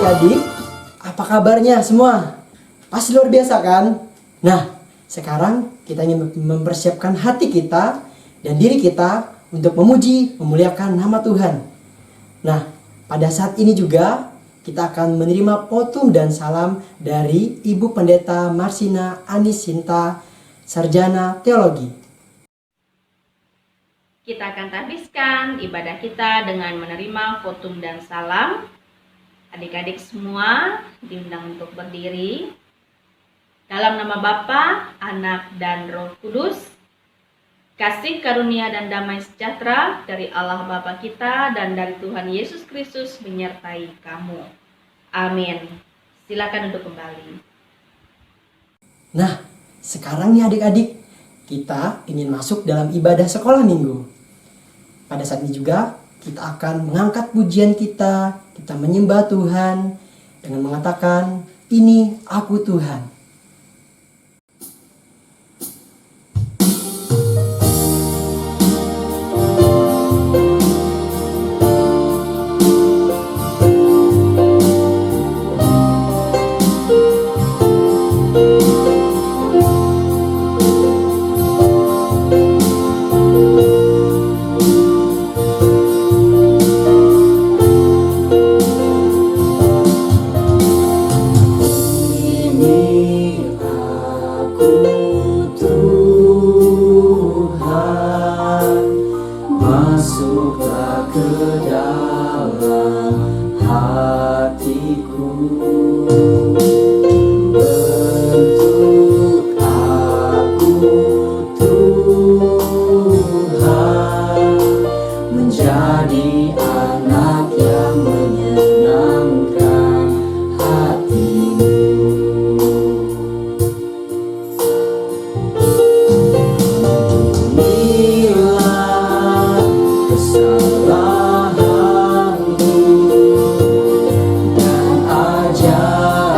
adik-adik, apa kabarnya semua? Pasti luar biasa kan? Nah, sekarang kita ingin mempersiapkan hati kita dan diri kita untuk memuji, memuliakan nama Tuhan. Nah, pada saat ini juga kita akan menerima potum dan salam dari Ibu Pendeta Marsina Anisinta, Sarjana Teologi. Kita akan habiskan ibadah kita dengan menerima potum dan salam. Adik-adik semua diundang untuk berdiri. Dalam nama Bapa, Anak, dan Roh Kudus, kasih karunia dan damai sejahtera dari Allah Bapa kita dan dari Tuhan Yesus Kristus menyertai kamu. Amin. Silakan duduk kembali. Nah, sekarang nih adik-adik, kita ingin masuk dalam ibadah sekolah minggu. Pada saat ini juga kita akan mengangkat pujian kita menyembah Tuhan dengan mengatakan, "Ini aku Tuhan." Masuklah ke dalam hatiku, bentuk aku Tuhan, menjadi anak yang menyenangkan hatimu. Kesalahanku dan ajar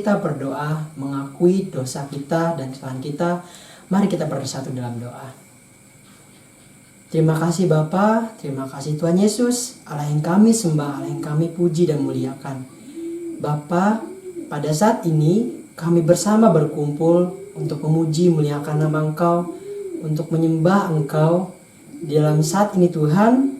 kita berdoa mengakui dosa kita dan kesalahan kita, mari kita bersatu dalam doa. Terima kasih Bapa, terima kasih Tuhan Yesus, Allah yang kami sembah, Allah yang kami puji dan muliakan. Bapa, pada saat ini kami bersama berkumpul untuk memuji muliakan nama Engkau, untuk menyembah Engkau. Dalam saat ini Tuhan,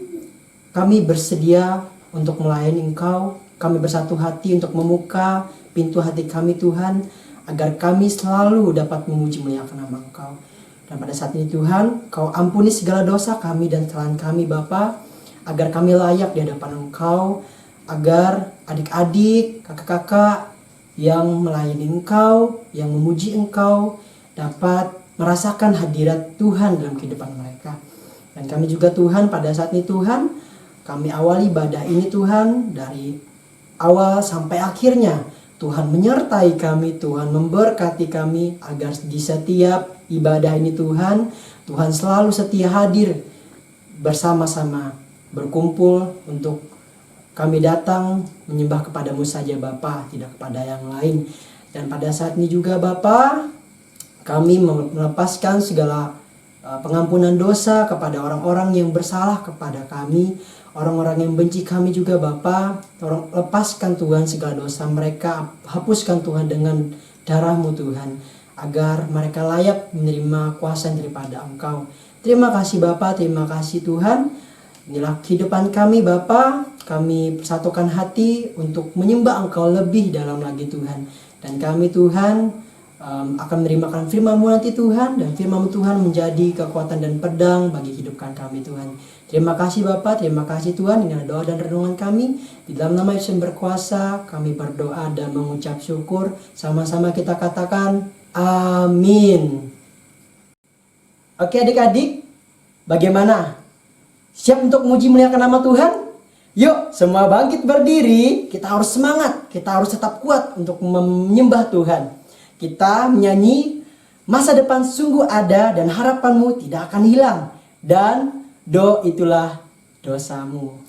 kami bersedia untuk melayani Engkau. Kami bersatu hati untuk membuka pintu hati kami Tuhan, agar kami selalu dapat memuji muliakan nama Engkau. Dan pada saat ini Tuhan, Kau ampuni segala dosa kami dan kesalahan kami Bapa, agar kami layak di hadapan Engkau, agar adik-adik, kakak-kakak yang melayani Engkau, yang memuji Engkau, dapat merasakan hadirat Tuhan dalam kehidupan mereka. Dan kami juga Tuhan, pada saat ini Tuhan, kami awali ibadah ini Tuhan, dari awal sampai akhirnya Tuhan menyertai kami, Tuhan memberkati kami, agar di setiap ibadah ini Tuhan, Tuhan selalu setia hadir bersama-sama, berkumpul untuk kami datang menyembah kepadamu saja Bapa, tidak kepada yang lain. Dan pada saat ini juga Bapa, kami melepaskan segala pengampunan dosa kepada orang-orang yang bersalah kepada kami, orang-orang yang benci kami juga Bapa. Tolong lepaskan Tuhan segala dosa mereka, hapuskan Tuhan dengan darah-Mu Tuhan, agar mereka layak menerima kuasa daripada Engkau. Terima kasih Bapa, terima kasih Tuhan. Inilah kehidupan kami Bapa, kami persatukan hati untuk menyembah Engkau lebih dalam lagi Tuhan. Dan kami Tuhan akan menerimakan firman-Mu nanti Tuhan, dan firman-Mu Tuhan menjadi kekuatan dan pedang bagi kehidupan kami Tuhan. Terima kasih Bapa, terima kasih Tuhan. Inilah doa dan renungan kami. Di dalam nama Yesus yang berkuasa, kami berdoa dan mengucap syukur. Sama-sama kita katakan amin. Oke adik-adik, bagaimana? Siap untuk memuji muliakan nama Tuhan? Yuk semua bangkit berdiri. Kita harus semangat, kita harus tetap kuat untuk menyembah Tuhan. Kita menyanyi, masa depan sungguh ada dan harapanmu tidak akan hilang, dan itulah dosamu.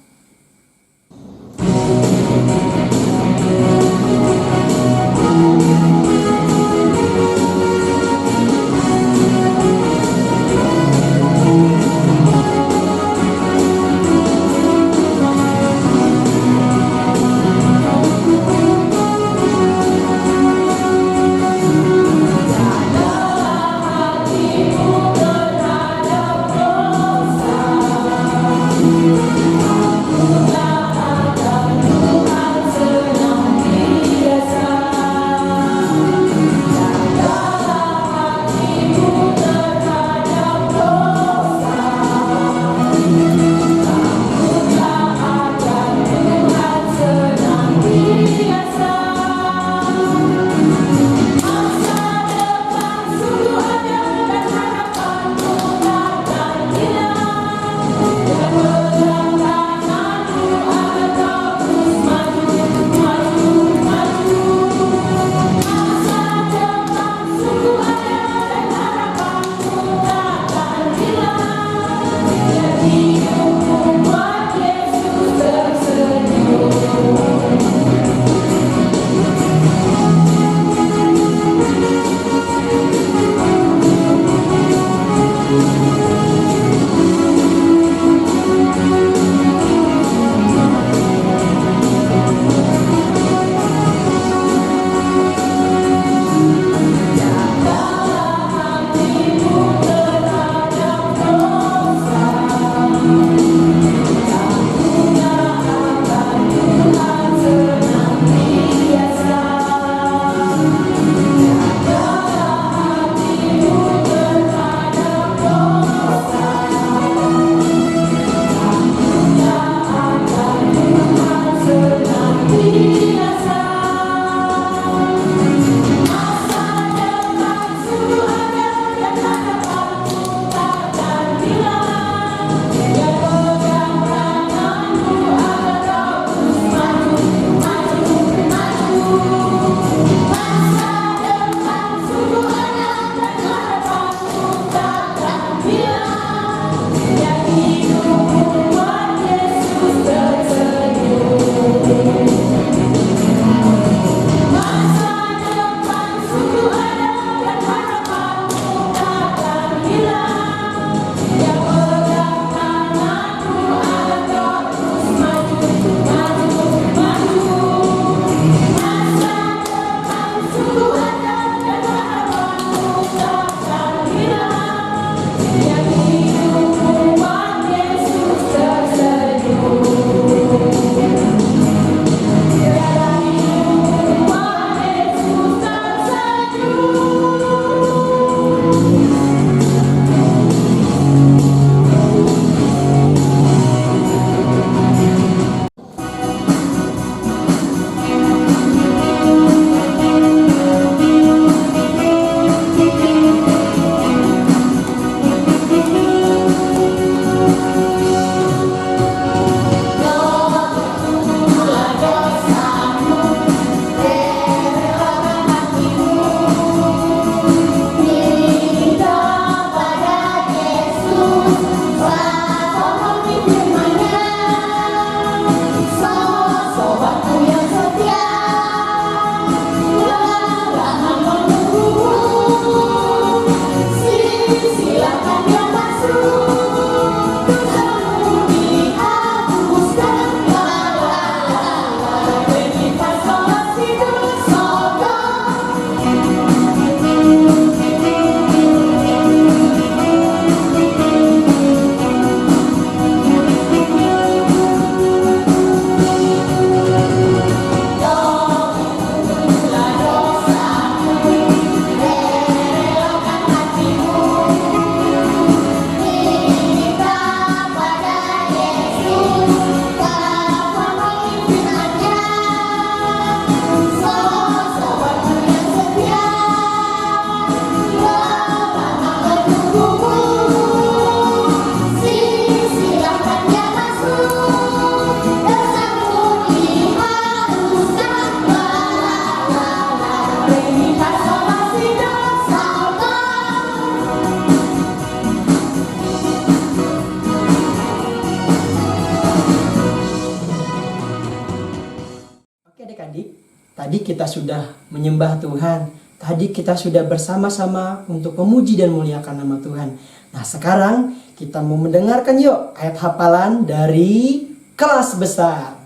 kita sudah menyembah Tuhan. Tadi kita sudah bersama-sama untuk memuji dan muliakan nama Tuhan. Nah, sekarang kita mau mendengarkan yuk ayat hafalan dari kelas besar.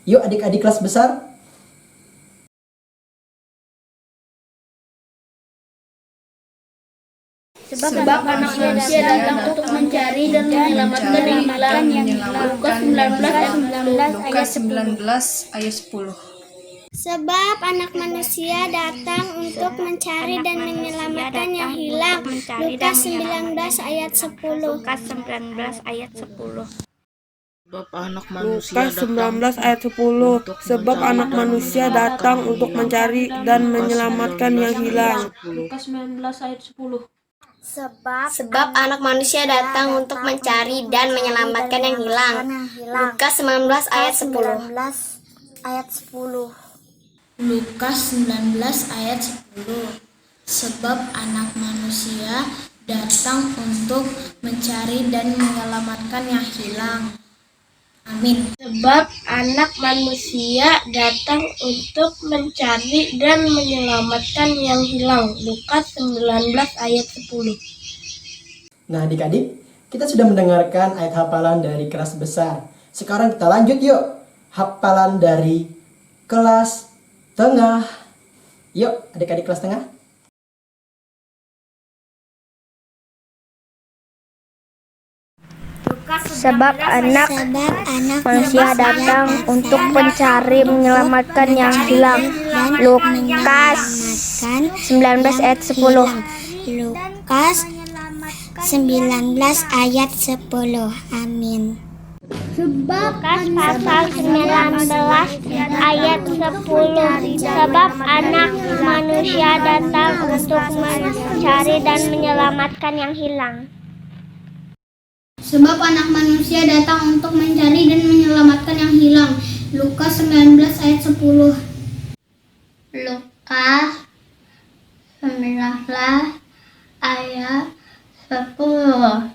Yuk adik-adik kelas besar. Sebab anak manusia datang untuk mencari dan menyelamatkan yang hilang. Lukas 19 ayat 10. Sebab anak manusia datang untuk mencari dan menyelamatkan yang hilang. Lukas 19 ayat 10. Sebab anak Lukas 19 ayat 10. Sebab anak manusia datang untuk mencari dan menyelamatkan yang hilang. Lukas 19 ayat 10. Sebab anak manusia datang untuk mencari dan menyelamatkan yang hilang. Lukas 19 ayat 10. Lukas 19 ayat 10. Sebab anak manusia datang untuk mencari dan menyelamatkan yang hilang. Amin. Sebab anak manusia datang untuk mencari dan menyelamatkan yang hilang. Lukas 19 ayat 10. Nah adik-adik, kita sudah mendengarkan ayat hafalan dari kelas besar. Sekarang kita lanjut yuk. Hafalan dari kelas tengah. Yuk adik-adik kelas tengah. Sebab anak manusia datang untuk mencari menyelamatkan yang hilang. Lukas 19 ayat 10. Lukas 19 ayat 10. Amin. Lukas pasal 19 ayat 10. Sebab anak manusia datang untuk mencari dan menyelamatkan yang hilang. Sebab anak manusia datang untuk mencari dan menyelamatkan yang hilang. Lukas 19 ayat 10. Lukas 19 ayat 10. Sebab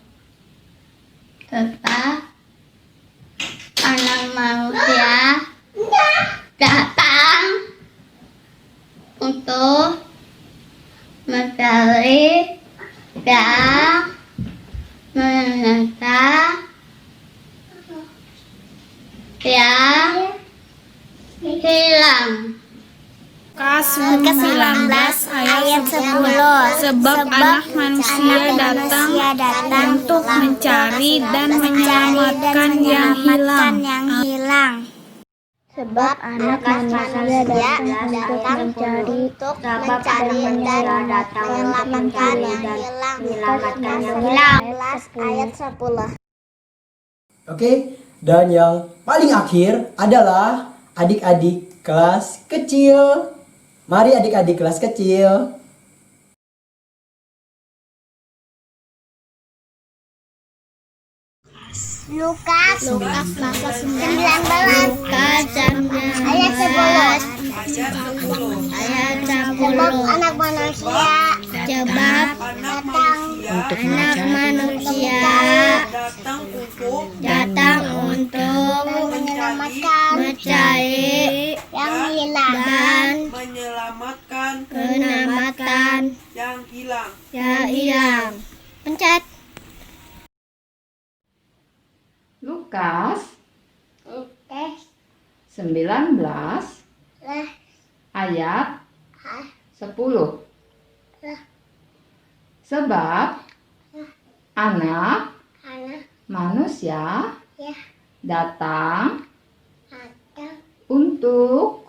anak manusia datang untuk mencari dan menyelamatkan yang hilang. Lukas 19 ayat 10. Sebab anak manusia datang untuk mencari dan menyelamatkan yang hilang. Sebab anak manusia datang untuk mencari dan menyelamatkan yang hilang. Ayat 10. Oke, dan yang paling akhir adalah adik-adik kelas kecil. Mari adik-adik kelas kecil. Lukas pasal 19 ayat 10. Sebab anak manusia datang untuk mencari yang hilang dan menyelamatkan yang hilang. Pencet. Lukas 19 ayat 10. Sebab anak manusia datang untuk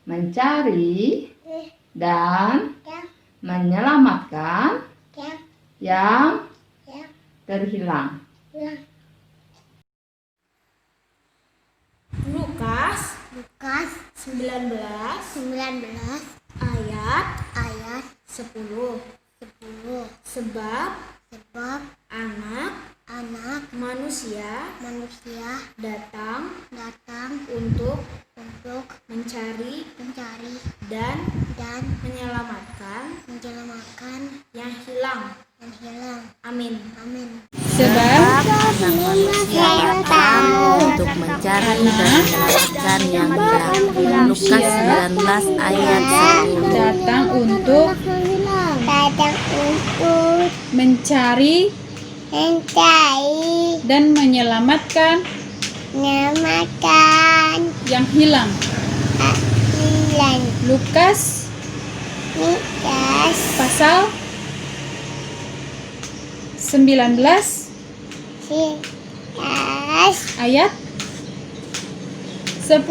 mencari dan menyelamatkan yang terhilang. Lukas 19 ayat 10. Sebab anak manusia datang untuk mencari dan menyelamatkan yang hilang. Amin. Sebab anak manusia datang untuk mencari dan menyelamatkan yang hilang. Lukas 19 ayat 10. Datang untuk mencari dan menyelamatkan yang hilang. Lukas pasal 19 ayat 10.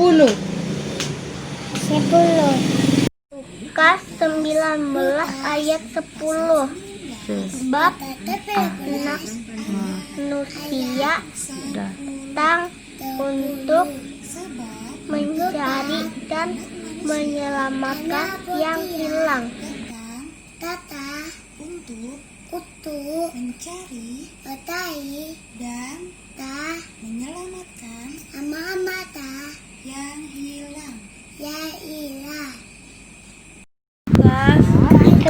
Lukas 19 ayat 10. Sebab anak manusia datang untuk mencari dan menyelamatkan yang hilang. Untuk mencari dan menyelamatkan yang hilang.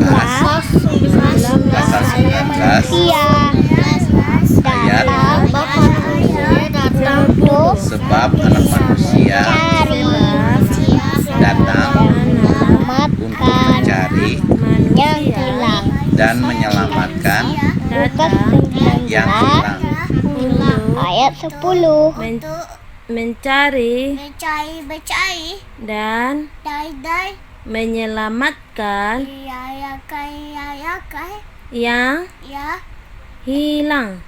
Pasal 19 ayat sebab anak manusia datang untuk mencari yang hilang. dan menyelamatkan yang hilang. Ayat 10. Mencari dan menyelamatkan yang hilang.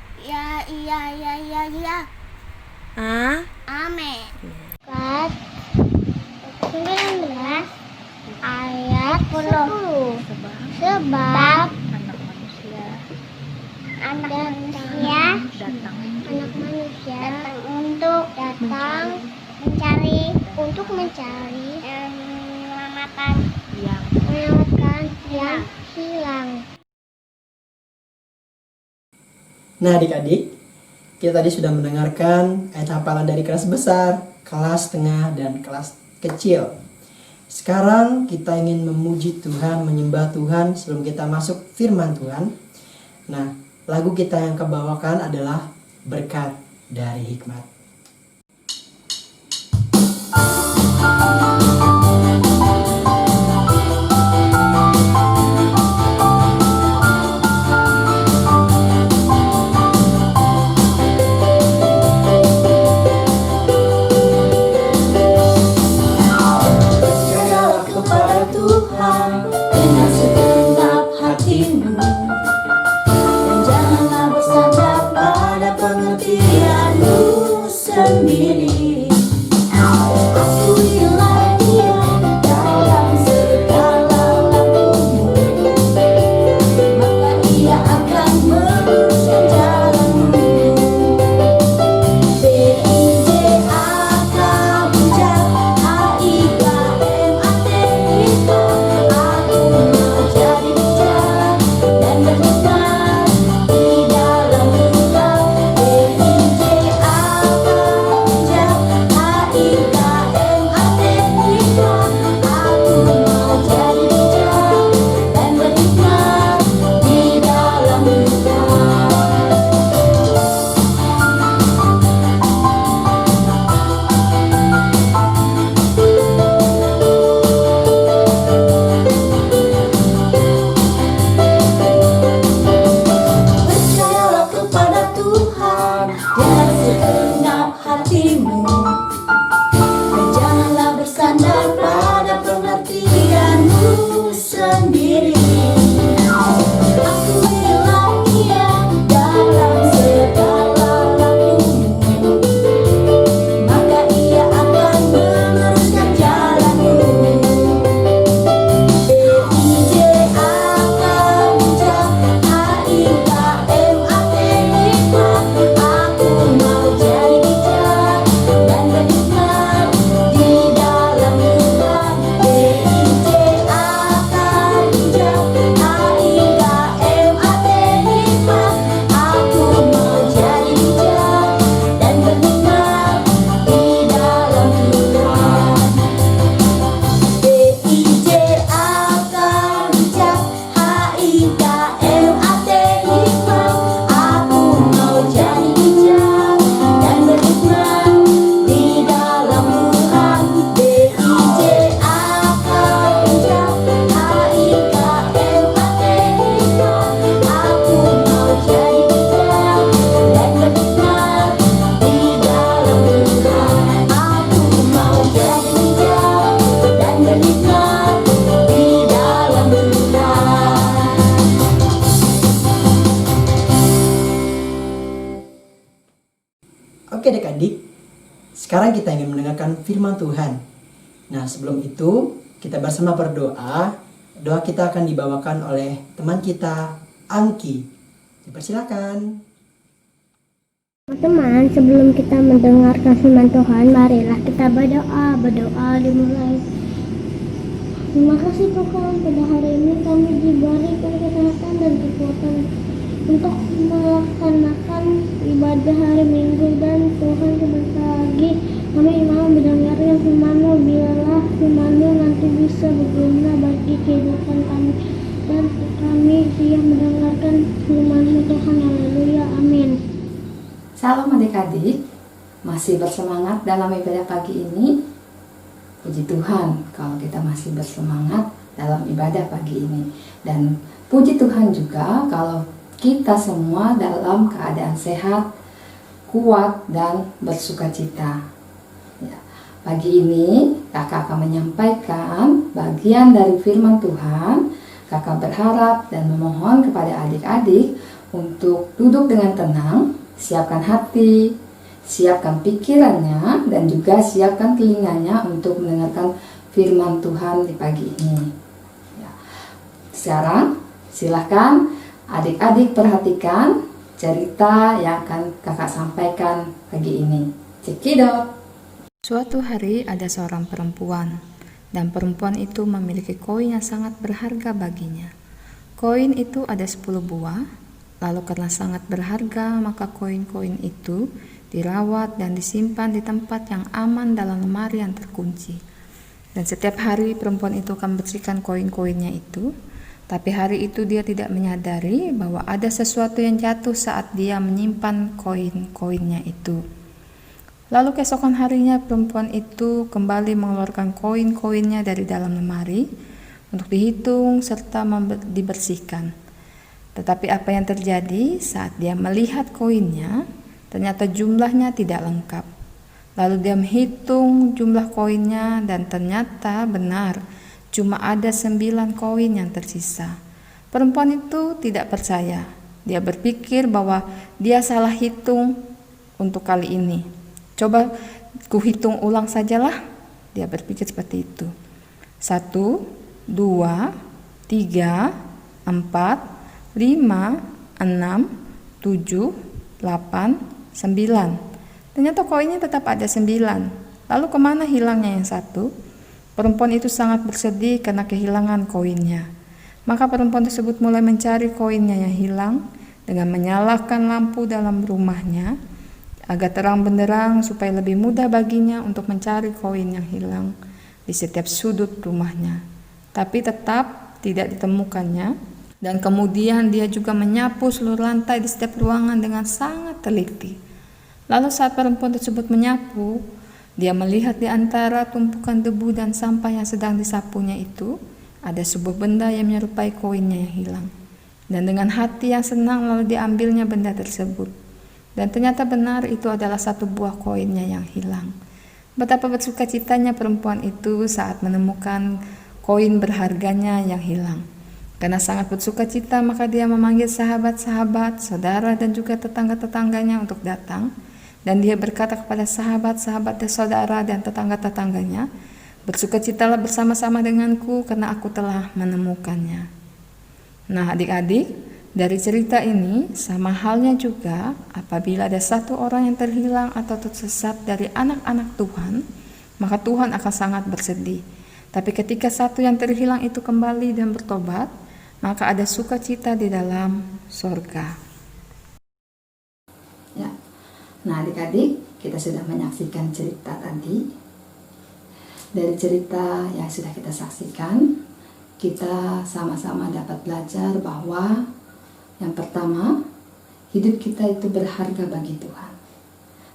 Amin. Lukas 19 ayat 10. Sebab anak manusia datang untuk mencari dan menyelamatkan yang hilang. Nah adik-adik, kita tadi sudah mendengarkan ayat hafalan dari kelas besar, kelas tengah, dan kelas kecil. Sekarang kita ingin memuji Tuhan, menyembah Tuhan sebelum kita masuk firman Tuhan. Nah, lagu kita yang kebawakan adalah Berkat dari Hikmat. sekarang kita ingin mendengarkan firman Tuhan. Nah, sebelum itu kita bersama berdoa. Doa kita akan dibawakan oleh teman kita, Angki. Dipersilakan. Teman-teman, sebelum kita mendengarkan firman Tuhan, marilah kita berdoa. Berdoa dimulai. Terima kasih Tuhan, pada hari ini kami diberikan kesehatan dan kekuatan untuk melaksanakan ibadah hari Minggu, dan Tuhan sebentar lagi kami mau mendengarkan firman-Mu. Biarlah firman-Mu nanti bisa berguna bagi kehidupan kami, dan kami siap mendengarkan firman-Mu Tuhan. Haleluya, amin. Salam adik-adik, masih bersemangat dalam ibadah pagi ini? Puji Tuhan kalau kita masih bersemangat dalam ibadah pagi ini. Dan puji Tuhan juga kalau kita semua dalam keadaan sehat, kuat, dan bersukacita. Ya, pagi ini kakak akan menyampaikan bagian dari firman Tuhan. Kakak berharap dan memohon kepada adik-adik untuk duduk dengan tenang, siapkan hati, siapkan pikirannya, dan juga siapkan telinganya untuk mendengarkan firman Tuhan di pagi ini. Ya. Sekarang silahkan adik-adik perhatikan cerita yang akan kakak sampaikan pagi ini. Cekidot. Suatu hari ada seorang perempuan, dan perempuan itu memiliki koin yang sangat berharga baginya. Koin itu ada 10 buah. Lalu karena sangat berharga, maka koin-koin itu dirawat dan disimpan di tempat yang aman dalam lemari yang terkunci. Dan setiap hari perempuan itu akan bersihkan koin-koinnya itu. Tapi hari itu dia tidak menyadari bahwa ada sesuatu yang jatuh saat dia menyimpan koin-koinnya itu. Lalu keesokan harinya perempuan itu kembali mengeluarkan koin-koinnya dari dalam lemari untuk dihitung serta dibersihkan. Tetapi apa yang terjadi saat dia melihat koinnya, ternyata jumlahnya tidak lengkap. Lalu dia menghitung jumlah koinnya dan ternyata benar, cuma ada 9 koin yang tersisa. Perempuan itu tidak percaya. Dia berpikir bahwa dia salah hitung untuk kali ini. Coba ku hitung ulang sajalah. Dia berpikir seperti itu. 1, 2, 3, 4, 5, 6, 7, 8, 9. Ternyata koinnya tetap ada 9. Lalu kemana hilangnya yang 1? Perempuan itu sangat bersedih karena kehilangan koinnya. Maka perempuan tersebut mulai mencari koinnya yang hilang dengan menyalakan lampu dalam rumahnya agar terang benderang supaya lebih mudah baginya untuk mencari koin yang hilang di setiap sudut rumahnya. Tapi tetap tidak ditemukannya. Dan kemudian dia juga menyapu seluruh lantai di setiap ruangan dengan sangat teliti. Lalu saat perempuan tersebut menyapu, dia melihat di antara tumpukan debu dan sampah yang sedang disapunya itu, ada sebuah benda yang menyerupai koinnya yang hilang. Dan dengan hati yang senang lalu diambilnya benda tersebut. Dan ternyata benar itu adalah 1 buah koinnya yang hilang. Betapa bersukacitanya perempuan itu saat menemukan koin berharganya yang hilang. Karena sangat bersukacita, maka dia memanggil sahabat-sahabat, saudara dan juga tetangga-tetangganya untuk datang. Dan dia berkata kepada sahabat-sahabat dan saudara dan tetangga-tetangganya, bersukacitalah bersama-sama denganku karena aku telah menemukannya. Nah adik-adik, dari cerita ini sama halnya juga apabila ada satu orang yang terhilang atau tersesat dari anak-anak Tuhan, maka Tuhan akan sangat bersedih. Tapi ketika satu yang terhilang itu kembali dan bertobat, maka ada sukacita di dalam sorga. Ya. Nah adik-adik, kita sudah menyaksikan cerita tadi. Dari cerita yang sudah kita saksikan, kita sama-sama dapat belajar bahwa yang pertama, hidup kita itu berharga bagi Tuhan.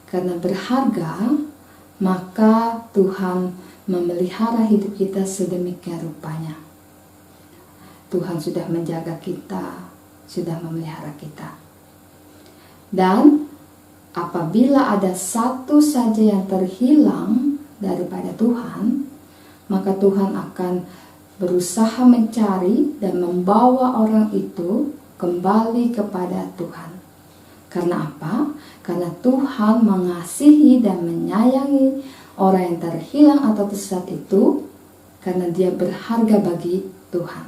Karena berharga, maka Tuhan memelihara hidup kita sedemikian rupanya. Tuhan sudah menjaga kita, sudah memelihara kita. Dan apabila ada satu saja yang terhilang daripada Tuhan, maka Tuhan akan berusaha mencari dan membawa orang itu kembali kepada Tuhan. Karena apa? Karena Tuhan mengasihi dan menyayangi orang yang terhilang atau tersesat itu, karena dia berharga bagi Tuhan.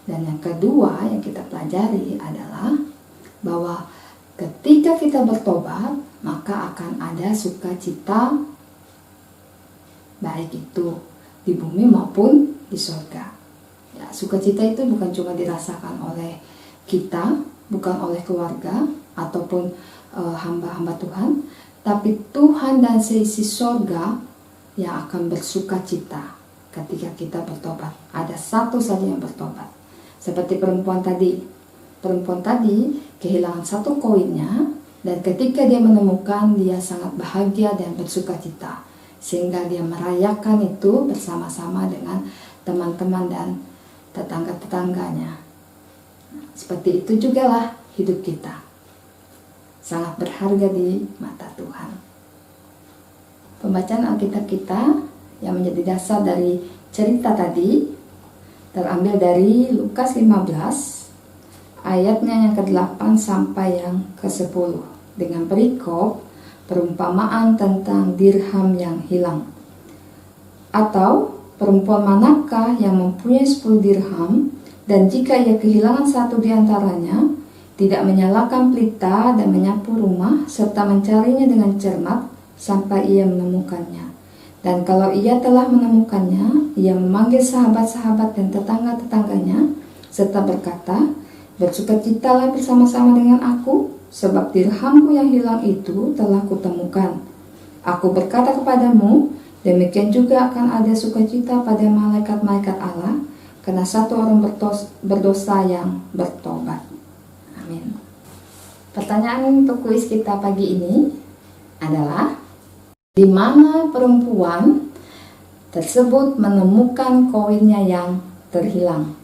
Dan yang kedua yang kita pelajari adalah bahwa ketika kita bertobat, maka akan ada sukacita, baik itu di bumi maupun di surga. Ya, sukacita itu bukan cuma dirasakan oleh kita, bukan oleh keluarga ataupun hamba-hamba Tuhan, tapi Tuhan dan seisi surga yang akan bersukacita ketika kita bertobat. Ada satu saja yang bertobat. Seperti perempuan tadi. Perempuan tadi kehilangan satu koinnya, dan ketika dia menemukan, dia sangat bahagia dan bersukacita. Sehingga dia merayakan itu bersama-sama dengan teman-teman dan tetangga-tetangganya. Seperti itu juga lah hidup kita. Sangat berharga di mata Tuhan. Pembacaan Alkitab kita yang menjadi dasar dari cerita tadi terambil dari Lukas 15 ayatnya yang ke-8 sampai yang ke-10 dengan perikop perumpamaan tentang dirham yang hilang. Atau perempuan manakah yang mempunyai 10 dirham, dan jika ia kehilangan satu di antaranya, tidak menyalakan pelita dan menyapu rumah serta mencarinya dengan cermat sampai ia menemukannya. Dan kalau ia telah menemukannya, ia memanggil sahabat-sahabat dan tetangga-tetangganya serta berkata, "Bersukacitalah bersama-sama dengan aku, sebab dirhamku yang hilang itu telah kutemukan. Aku berkata kepadamu, demikian juga akan ada sukacita pada malaikat-malaikat Allah, karena satu orang berdosa yang bertobat." Amin. Pertanyaan untuk kuis kita pagi ini adalah, di mana perempuan tersebut menemukan koinnya yang terhilang?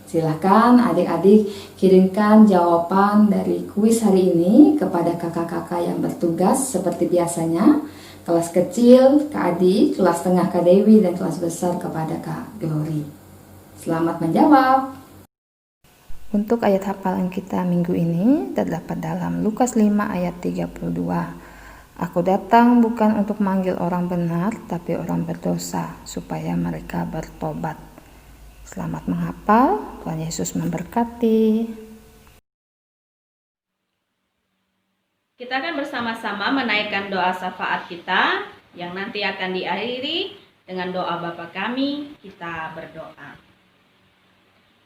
Silakan adik-adik kirimkan jawaban dari kuis hari ini kepada kakak-kakak yang bertugas seperti biasanya. Kelas kecil Kak Adi, kelas tengah Kak Dewi, dan kelas besar kepada Kak Glory. Selamat menjawab. Untuk ayat hafalan kita minggu ini terdapat dalam Lukas 5 ayat 32. Aku datang bukan untuk manggil orang benar, tapi orang berdosa, supaya mereka bertobat. Selamat menghafal, Tuhan Yesus memberkati. Kita akan bersama-sama menaikkan doa syafaat kita, yang nanti akan diakhiri dengan doa Bapa kami. Kita berdoa.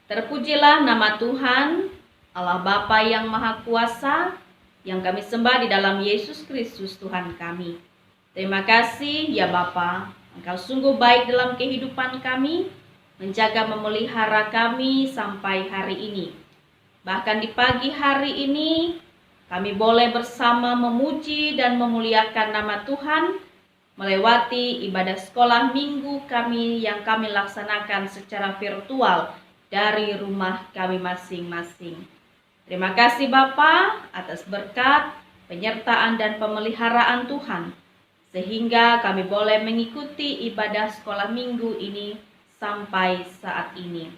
Terpujilah nama Tuhan, Allah Bapa yang Maha Kuasa, yang kami sembah di dalam Yesus Kristus Tuhan kami. Terima kasih ya Bapa, Engkau sungguh baik dalam kehidupan kami, menjaga memelihara kami sampai hari ini. Bahkan di pagi hari ini, kami boleh bersama memuji dan memuliakan nama Tuhan, melewati ibadah sekolah minggu kami yang kami laksanakan secara virtual dari rumah kami masing-masing. Terima kasih Bapa atas berkat, penyertaan dan pemeliharaan Tuhan, sehingga kami boleh mengikuti ibadah sekolah minggu ini sampai saat ini.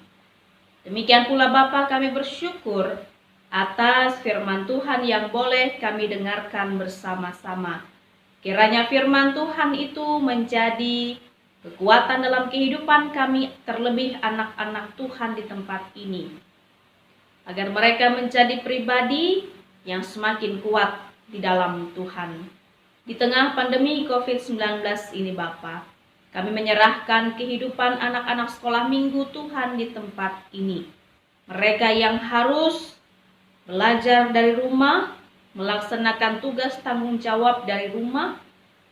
Demikian pula Bapa, kami bersyukur atas firman Tuhan yang boleh kami dengarkan bersama-sama. Kiranya firman Tuhan itu menjadi kekuatan dalam kehidupan kami, terlebih anak-anak Tuhan di tempat ini, agar mereka menjadi pribadi yang semakin kuat di dalam Tuhan. Di tengah pandemi COVID-19 ini Bapa, kami menyerahkan kehidupan anak-anak sekolah minggu Tuhan di tempat ini. Mereka yang harus belajar dari rumah, melaksanakan tugas tanggung jawab dari rumah,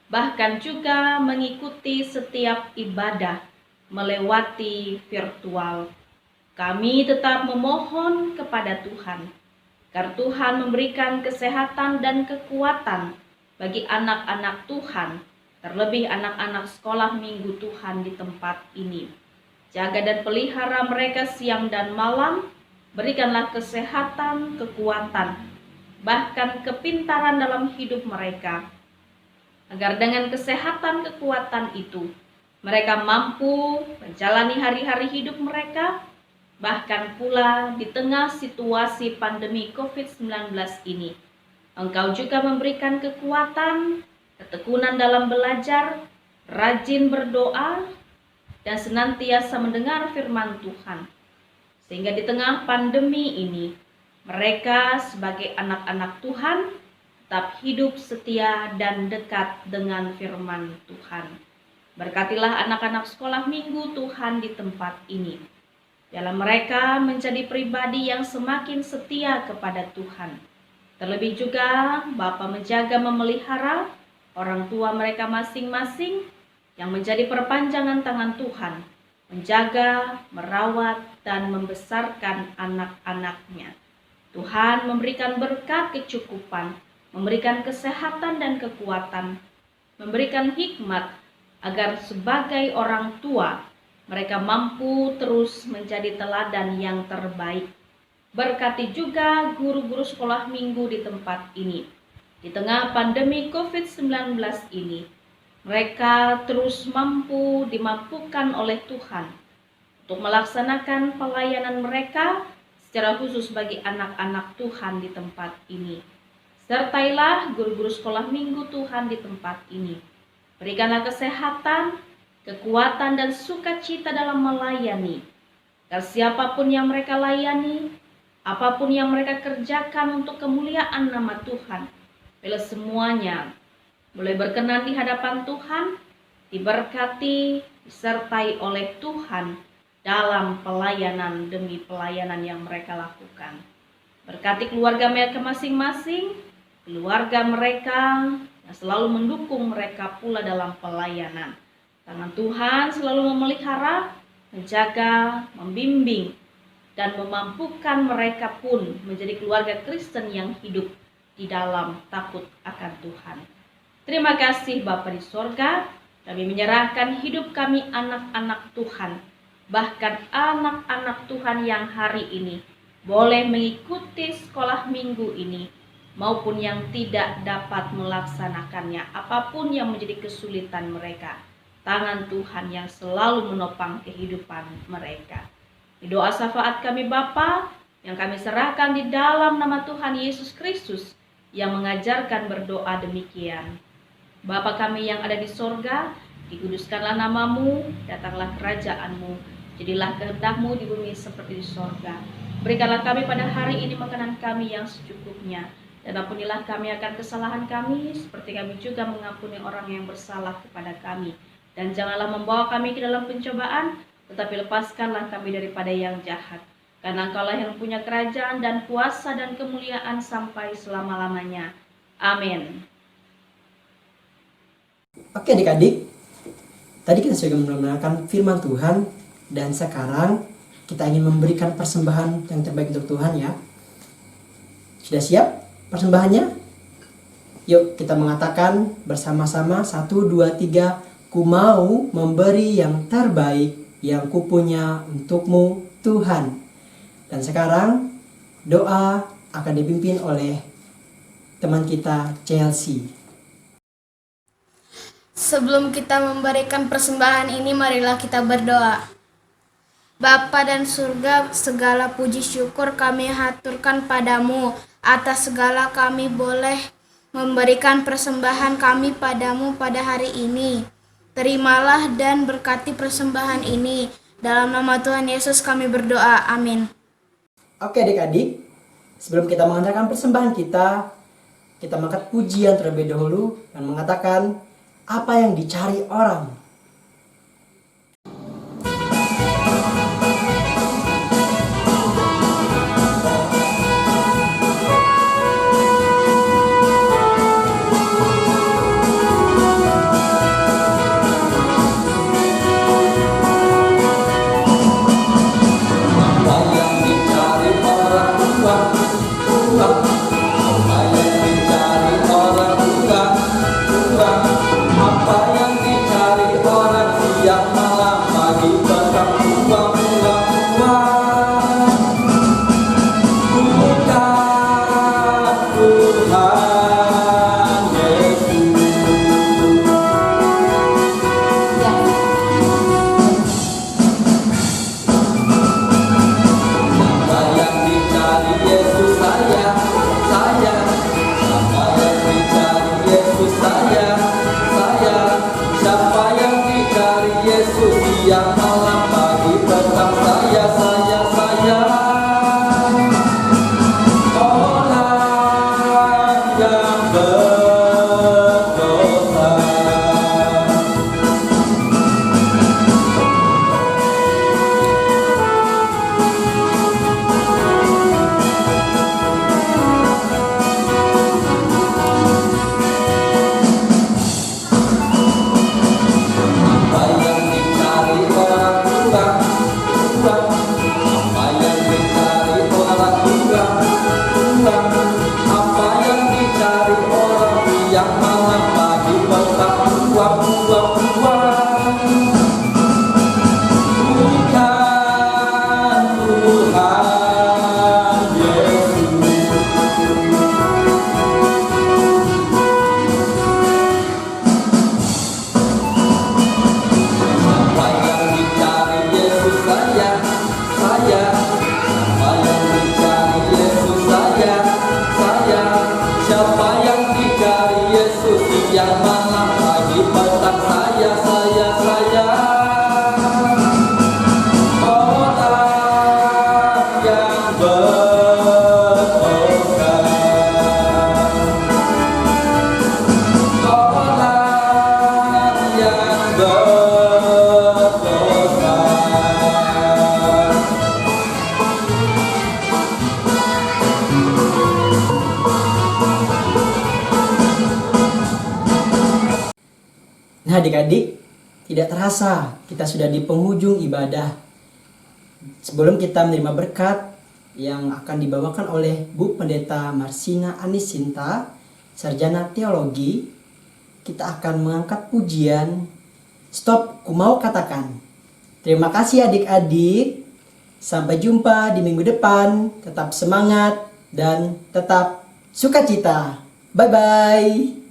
bahkan juga mengikuti setiap ibadah melewati virtual. Kami tetap memohon kepada Tuhan, agar Tuhan memberikan kesehatan dan kekuatan bagi anak-anak Tuhan, terlebih anak-anak sekolah minggu Tuhan di tempat ini. Jaga dan pelihara mereka siang dan malam, berikanlah kesehatan, kekuatan, bahkan kepintaran dalam hidup mereka, agar dengan kesehatan kekuatan itu, mereka mampu menjalani hari-hari hidup mereka Bahkan pula di tengah situasi pandemi COVID-19 ini, Engkau juga memberikan kekuatan, ketekunan dalam belajar, rajin berdoa, dan senantiasa mendengar firman Tuhan. Sehingga di tengah pandemi ini, mereka sebagai anak-anak Tuhan tetap hidup setia dan dekat dengan firman Tuhan. Berkatilah anak-anak sekolah minggu Tuhan di tempat ini. Biarlah mereka menjadi pribadi yang semakin setia kepada Tuhan. Terlebih juga Bapa menjaga memelihara orang tua mereka masing-masing yang menjadi perpanjangan tangan Tuhan, menjaga, merawat, dan membesarkan anak-anaknya. Tuhan memberikan berkat kecukupan, memberikan kesehatan dan kekuatan, memberikan hikmat agar sebagai orang tua mereka mampu terus menjadi teladan yang terbaik. Berkati juga guru-guru sekolah minggu di tempat ini. Di tengah pandemi COVID-19 ini, mereka terus dimampukan oleh Tuhan untuk melaksanakan pelayanan mereka secara khusus bagi anak-anak Tuhan di tempat ini. Sertailah guru-guru sekolah minggu Tuhan di tempat ini. Berikanlah kesehatan, kekuatan, dan sukacita dalam melayani. Agar siapapun yang mereka layani, apapun yang mereka kerjakan untuk kemuliaan nama Tuhan, bila semuanya boleh berkenan di hadapan Tuhan, diberkati, disertai oleh Tuhan dalam pelayanan demi pelayanan yang mereka lakukan. Berkati keluarga mereka masing-masing, keluarga mereka yang selalu mendukung mereka pula dalam pelayanan. Tangan Tuhan selalu memelihara, menjaga, membimbing, dan memampukan mereka pun menjadi keluarga Kristen yang hidup di dalam takut akan Tuhan. Terima kasih Bapa di sorga, kami menyerahkan hidup kami anak-anak Tuhan, bahkan anak-anak Tuhan yang hari ini boleh mengikuti sekolah minggu ini, maupun yang tidak dapat melaksanakannya, apapun yang menjadi kesulitan mereka. Tangan Tuhan yang selalu menopang kehidupan mereka. Di doa syafaat kami Bapa, yang kami serahkan di dalam nama Tuhan Yesus Kristus, yang mengajarkan berdoa demikian. Bapa kami yang ada di sorga, dikuduskanlah namamu, datanglah kerajaanmu, jadilah kehendak-Mu di bumi seperti di sorga. Berikanlah kami pada hari ini makanan kami yang secukupnya, dan ampunilah kami akan kesalahan kami, seperti kami juga mengampuni orang yang bersalah kepada kami. Dan janganlah membawa kami ke dalam pencobaan, tetapi lepaskanlah kami daripada yang jahat. Karena Engkaulah yang punya kerajaan dan kuasa dan kemuliaan sampai selama-lamanya. Amin. Oke adik-adik, tadi kita sudah mendengarkan firman Tuhan, dan sekarang kita ingin memberikan persembahan yang terbaik untuk Tuhan ya. Sudah siap persembahannya? Yuk kita mengatakan bersama-sama 1, 2, 3, ku mau memberi yang terbaik yang kupunya untukmu Tuhan. Dan sekarang doa akan dipimpin oleh teman kita Chelsea. Sebelum kita memberikan persembahan ini, marilah kita berdoa. Bapa dan surga, segala puji syukur kami haturkan padamu atas segala kami boleh memberikan persembahan kami padamu pada hari ini. Terimalah dan berkati persembahan ini. Dalam nama Tuhan Yesus kami berdoa. Amin. Oke adik-adik, sebelum kita mengatakan persembahan kita mengangkat pujian terlebih dahulu dan mengatakan apa yang dicari orang. sayang. Siapa yang dicari Yesus sayang, sayang. Siapa yang dicari Yesus siang malam pagi petang sayang. Orang yang bertobat, orang yang bertobat. Nah adik-adik, tidak terasa kita sudah di penghujung ibadah. Sebelum kita menerima berkat yang akan dibawakan oleh Bu Pendeta Marsina Anisinta, Sarjana Teologi, kita akan mengangkat pujian Stop Ku Mau Katakan. Terima kasih adik-adik. Sampai jumpa di minggu depan. Tetap semangat dan tetap sukacita. Bye-bye.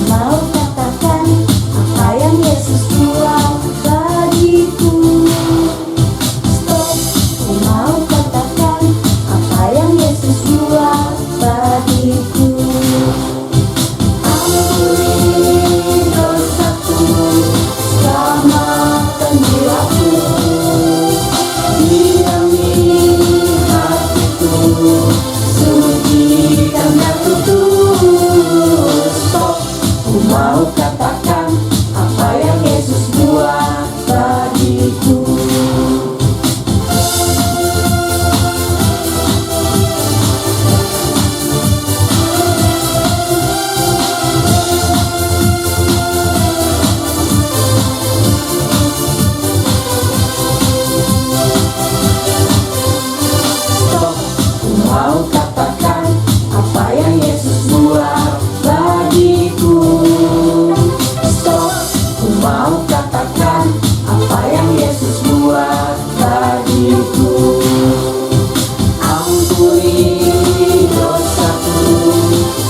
Mau katakan apa yang Yesus buat bagiku. Stop, ku mau katakan apa yang Yesus buat bagiku. Ampuni dosaku, selamatkan jiwaku, diami hatiku, sucikan aku tulus. Stop, ku mau katakan apa yang Yesus buat bagiku. Stop, ku mau katakan apa yang Yesus buat bagiku. Stop, ku mau katakan apa yang Yesus buat bagiku. Ampuni dosaku,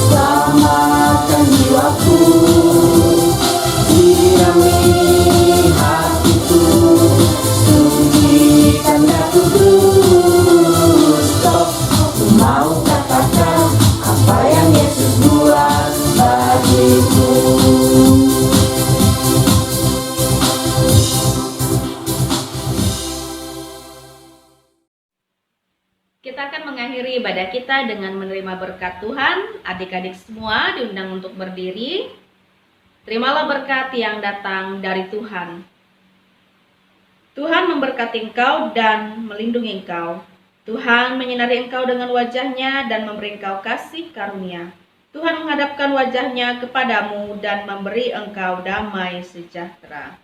selamatkan jiwaku, diami hatiku, sucikan aku tulus. Stop, ku mau katakan apa yang Yesus buat bagiku. Kita akan mengakhiri ibadah kita dengan menerima berkat Tuhan. Adik-adik semua diundang untuk berdiri. Terimalah berkat yang datang dari Tuhan. Tuhan memberkati engkau dan melindungi engkau. Tuhan menyinari engkau dengan wajahnya dan memberi engkau kasih karunia. Tuhan menghadapkan wajahnya kepadamu dan memberi engkau damai sejahtera.